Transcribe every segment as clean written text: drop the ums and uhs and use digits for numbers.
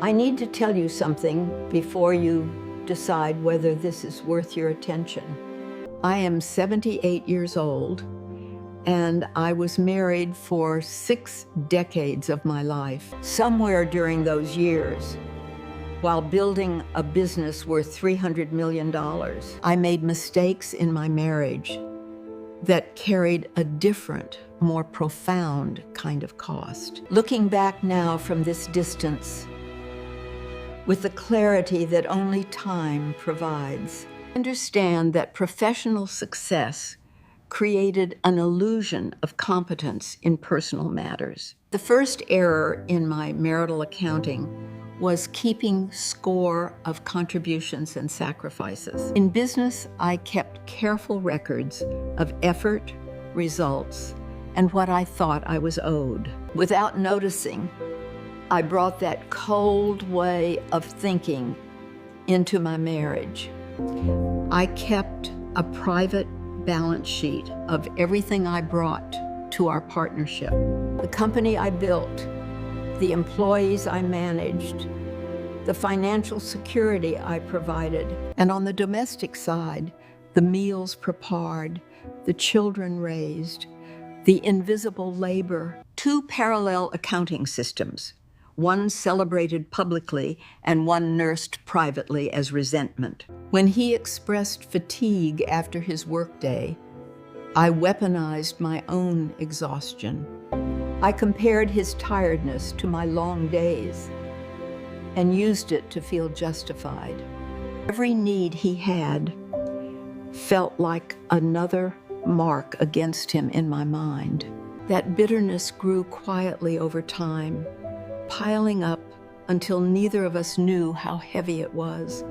I need to tell you something before you decide whether this is worth your attention. I am 78 years old, and I was married for 6 decades of my life. Somewhere during those years, while building a business worth $300 million, I made mistakes in my marriage that carried a different, more profound kind of cost. Looking back now from this distance, with the clarity that only time provides, understand that professional success created an illusion of competence in personal matters. The first error in my marital accounting was keeping score of contributions and sacrifices. In business, I kept careful records of effort, results, and what I thought I was owed. Without noticing, I brought that cold way of thinking into my marriage. I kept a private balance sheet of everything I brought to our partnership. The company I built, the employees I managed, the financial security I provided, and on the domestic side, the meals prepared, the children raised, the invisible labor. 2 parallel accounting systems, one celebrated publicly and one nursed privately as resentment. When he expressed fatigue after his workday, I weaponized my own exhaustion. I compared his tiredness to my long days and used it to feel justified. Every need he had felt like another mark against him in my mind. That bitterness grew quietly over time, piling up until neither of us knew how heavy it was.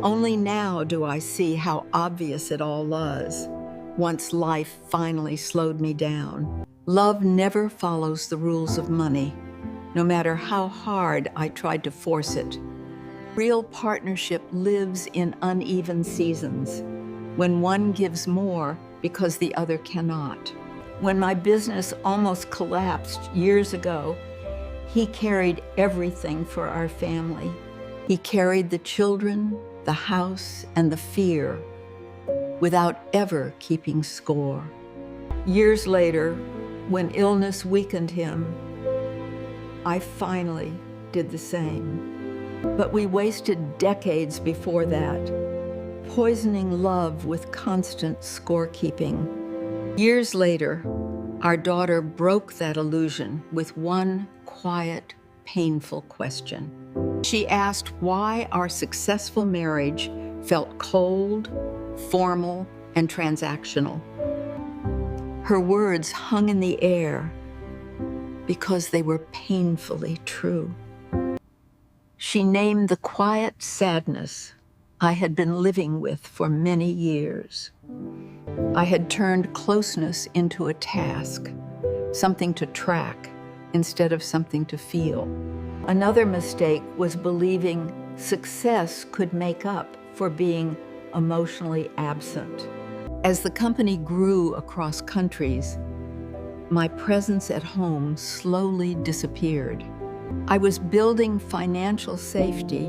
Only now do I see how obvious it all was, once life finally slowed me down. Love never follows the rules of money, no matter how hard I tried to force it. Real partnership lives in uneven seasons, when one gives more because the other cannot. When my business almost collapsed years ago, he carried everything for our family. He carried the children, the house, and the fear without ever keeping score. Years later, when illness weakened him, I finally did the same. But we wasted decades before that, poisoning love with constant scorekeeping. Years later, our daughter broke that illusion with one quiet, painful question. She asked why our successful marriage felt cold, formal, and transactional. Her words hung in the air because they were painfully true. She named the quiet sadness I had been living with for many years. I had turned closeness into a task, something to track instead of something to feel. Another mistake was believing success could make up for being emotionally absent. As the company grew across countries, my presence at home slowly disappeared. I was building financial safety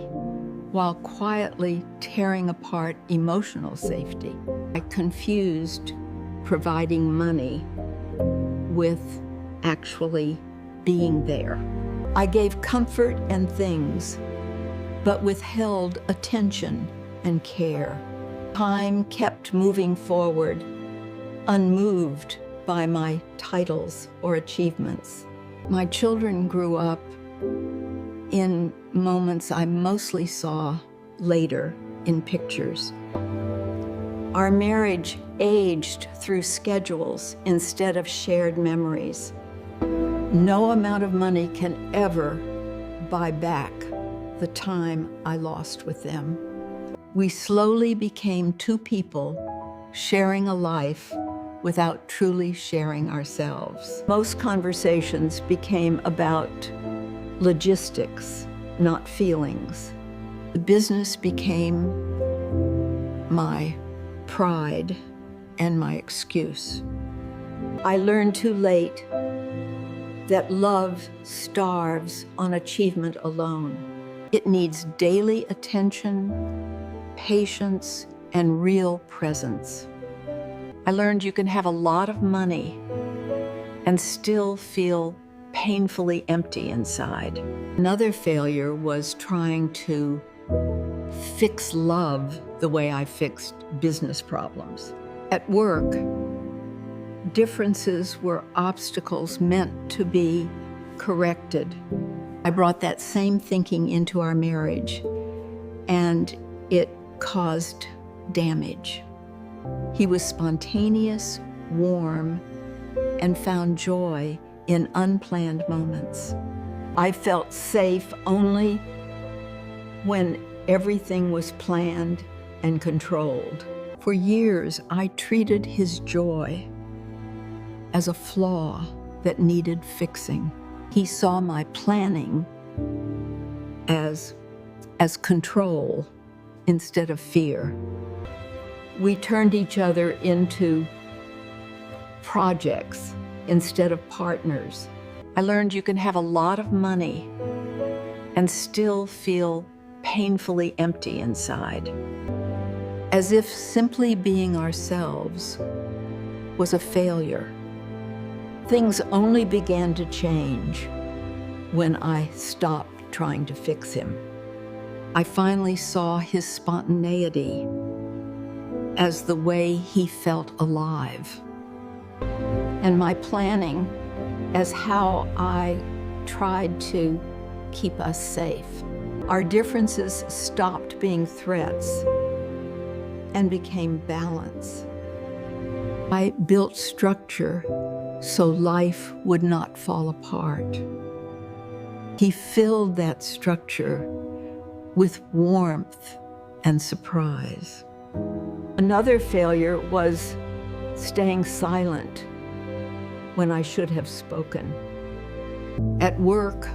while quietly tearing apart emotional safety. I confused providing money with actually being there. I gave comfort and things, but withheld attention and care. Time kept moving forward, unmoved by my titles or achievements. My children grew up in moments I mostly saw later in pictures. Our marriage aged through schedules instead of shared memories. No amount of money can ever buy back the time I lost with them. We slowly became 2 people sharing a life without truly sharing ourselves. Most conversations became about logistics, not feelings. The business became my pride and my excuse. I learned too late that love starves on achievement alone. It needs daily attention, patience, and real presence. I learned you can have a lot of money and still feel painfully empty inside. Another failure was trying to fix love the way I fixed business problems. At work, differences were obstacles meant to be corrected. I brought that same thinking into our marriage, and it caused damage. He was spontaneous, warm, and found joy in unplanned moments. I felt safe only when everything was planned and controlled. For years, I treated his joy as a flaw that needed fixing. He saw my planning as control instead of fear. We turned each other into projects instead of partners. I learned you can have a lot of money and still feel painfully empty inside, as if simply being ourselves was a failure. Things only began to change when I stopped trying to fix him. I finally saw his spontaneity as the way he felt alive, and my planning as how I tried to keep us safe. Our differences stopped being threats and became balance. I built structure so life would not fall apart. He filled that structure with warmth and surprise. Another failure was staying silent when I should have spoken. At work,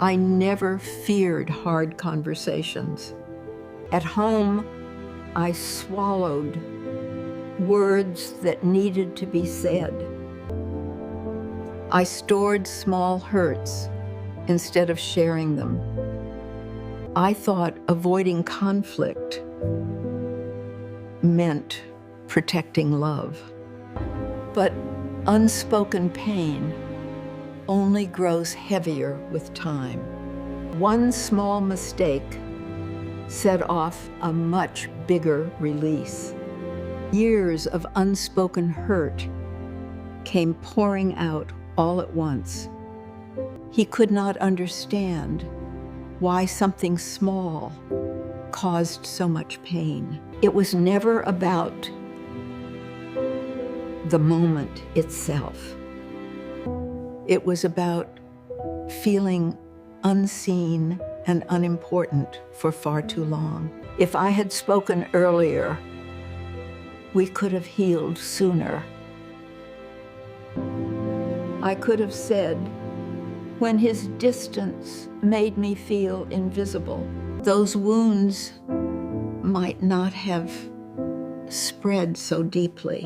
I never feared hard conversations. At home, I swallowed words that needed to be said. I stored small hurts instead of sharing them. I thought avoiding conflict meant protecting love. But unspoken pain only grows heavier with time. One small mistake set off a much bigger release. Years of unspoken hurt came pouring out all at once. He could not understand why something small caused so much pain. It was never about the moment itself. It was about feeling unseen and unimportant for far too long. If I had spoken earlier, we could have healed sooner. I could have said, when his distance made me feel invisible, those wounds might not have spread so deeply.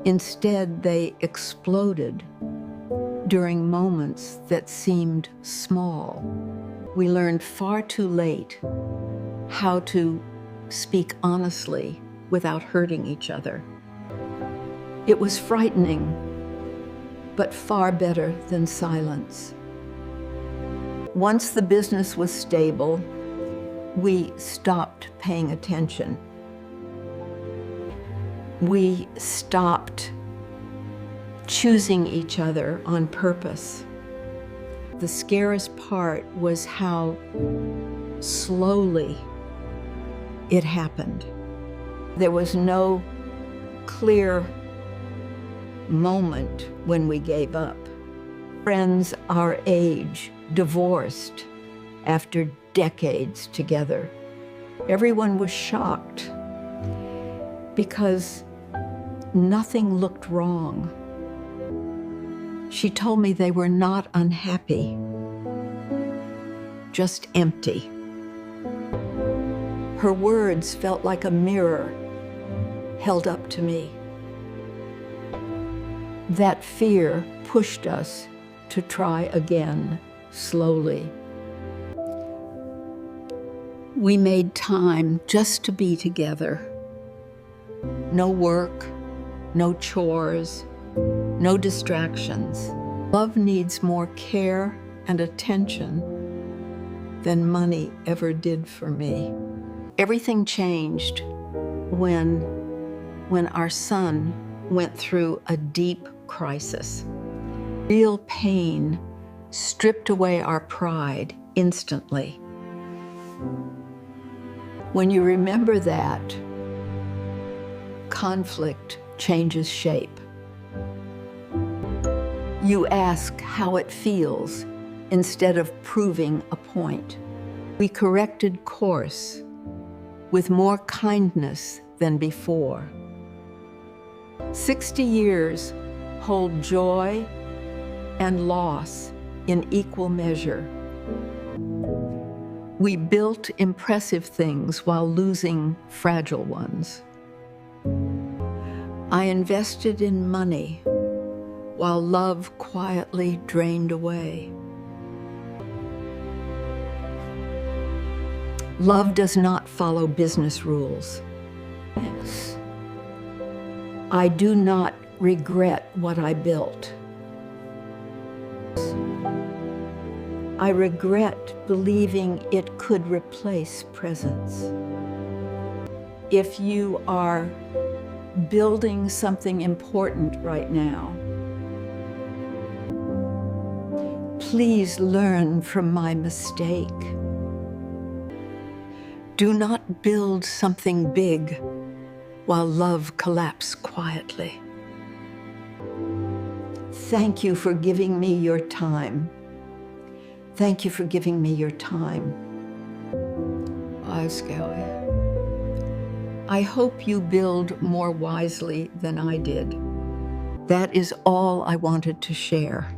Instead, they exploded during moments that seemed small. We learned far too late how to speak honestly without hurting each other. It was frightening, but far better than silence. Once the business was stable, we stopped paying attention. We stopped choosing each other on purpose. The scariest part was how slowly it happened. There was no clear moment when we gave up. Friends our age divorced after decades together. Everyone was shocked because nothing looked wrong. She told me they were not unhappy, just empty. Her words felt like a mirror held up to me. That fear pushed us to try again. slowly. We made time just to be together. No work, no chores, no distractions. Love needs more care and attention than money ever did for me. Everything changed when our son went through a deep crisis. Real pain stripped away our pride instantly. When you remember that, conflict changes shape. You ask how it feels instead of proving a point. We corrected course with more kindness than before. 60 years hold joy and loss in equal measure. We built impressive things while losing fragile ones. I invested in money while love quietly drained away. Love does not follow business rules. Yes. I do not regret what I built. I regret believing it could replace presence. If you are building something important right now, please learn from my mistake. Do not build something big while love collapses quietly. Thank you for giving me your time. Thank you for giving me your time. I hope you build more wisely than I did. That is all I wanted to share.